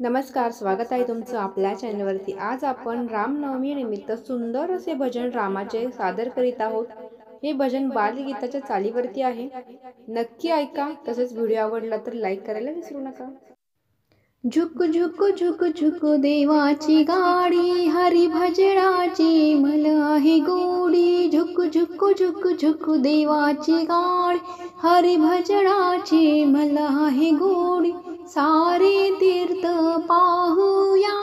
नमस्कार, स्वागत आहे तुमचं आपल्या चॅनलवरती. आज आपण रामनवमी निमित्त सुंदर असे भजन रामाचे सादर करीत आहोत. हे भजन बालगीताच्या चालीवरती आहे. नक्की ऐका. तसेच व्हिडिओ आवडला तर लाईक करायला विसरू नका. झुक झुक झुक झुक देवाची गाडी, हरी भजनाची मला आहे गोडी. झुक झुक झुक झुक देवाची गाडी, हरी भजनाची मला आहे गोडी. सारे तीर्थ पाहूया,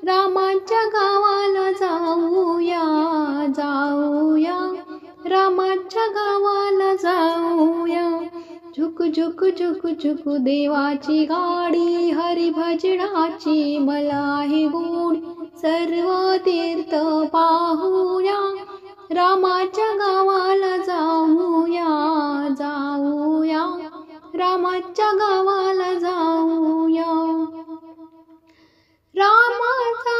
रामाच्या गावाला जाऊया जाऊया, रामाच्या गावाला जाऊया. झुक झुक झुक झुक देवाची गाडी, हरी भजनाची मला आहे गोडी. सर्व तीर्थ पाहूया, रामाच्या गावाला जाऊया जाऊया, रामाच्या गावाला जाऊया. रामाचा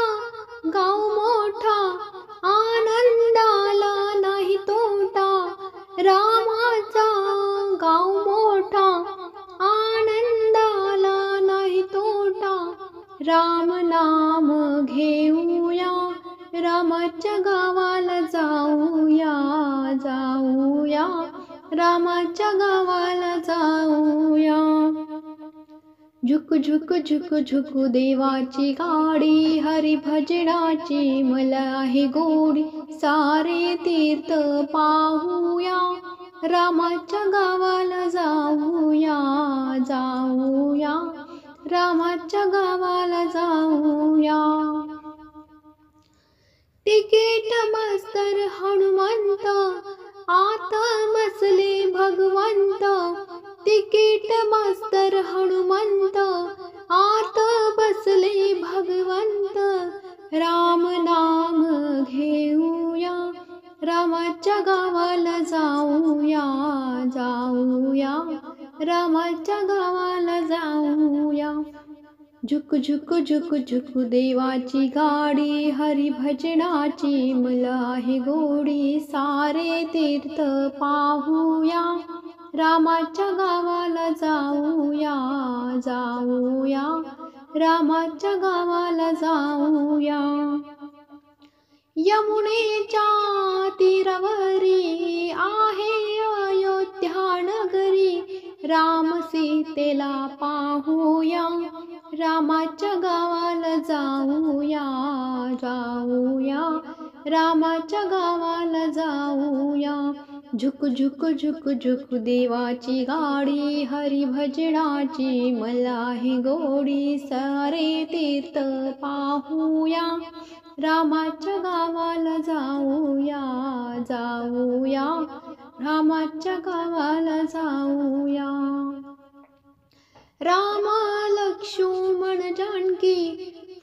गाव मोठा, आनंदाला नाही तोटा. रामाचा गाव मोठा, आनंदाला नाही तोटा. राम नाम घेऊया, रामाच्या गावाला जाऊया जाऊया, रामाच्या गावाला जाऊया. झुक झुक झुक झुक देवाची गाडी, हरी भजनाची मला आहे गोडी. सारे तीर्थ पाहूया, रामाच्या गावाला जाऊया जाऊया, रामाच्या गावाला जाऊया. तिकीट मास्तर हनुमंत, आत बसले भगवंत. तिकीट मास्तर हनुमंत, आत बसले भगवंत. राम नाम घेऊया, रामाच्या गावाला जाऊया जाऊया, रामाच्या गावाला जाऊया. झुक झुक झुक झुक देवाची गाडी, हरी भजनाची मला आहे गोडी. सारे तीर्थ पाहूया, रामाच्या गावाला जाऊया जाऊया, रामाच्या गावाला जाऊया. यमुनेच्या तीरावरी आहे अयोध्या नगरी. राम सीतेला पाहूया, रामाच्या गावाला जाऊया जाऊया, रामाच्या गावाला जाऊया. झुक झुक झुक झुक देवाची गाडी, हरी भजनाची मला आहे गोडी. सारे तीर्थ पाहूया, रामाच्या गावाला जाऊया जाऊया, रामाच्या गावाला जाऊया. राम लक्ष्मण जानकी,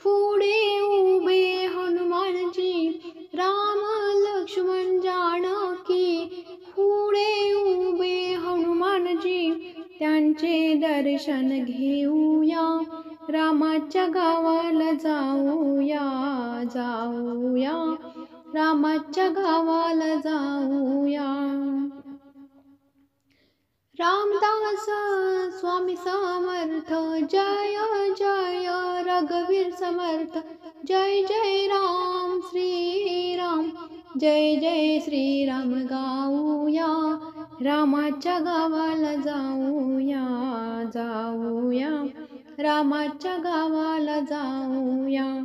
पुढे उभे हनुमानजी. राम लक्ष्मण जानकी, पुढे उभे हनुमानजी. त्यांचे दर्शन घेऊया, रामाच्या गावाला जाऊया जाऊया, रामाच्या गावाला जाऊया. रामदास स्वामी समर्थ, जय जय रघुवीर समर्थ. जय जय राम श्री राम, जय जय श्री राम गाऊया, रामाच्या गावाला जाऊया जाऊया, रामाच्या गावाला जाऊया.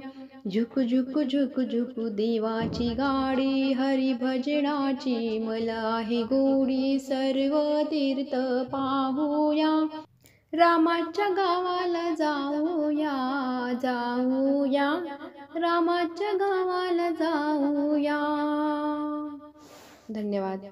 झुक झुक झुक झुक देवाची गाडी, हरी भजनाची मला आहे गोडी. सर्व तीर्थ पाहूया, रामाच्या गावाला जाऊया जाऊया, रामाच्या गावाला जाऊया. धन्यवाद.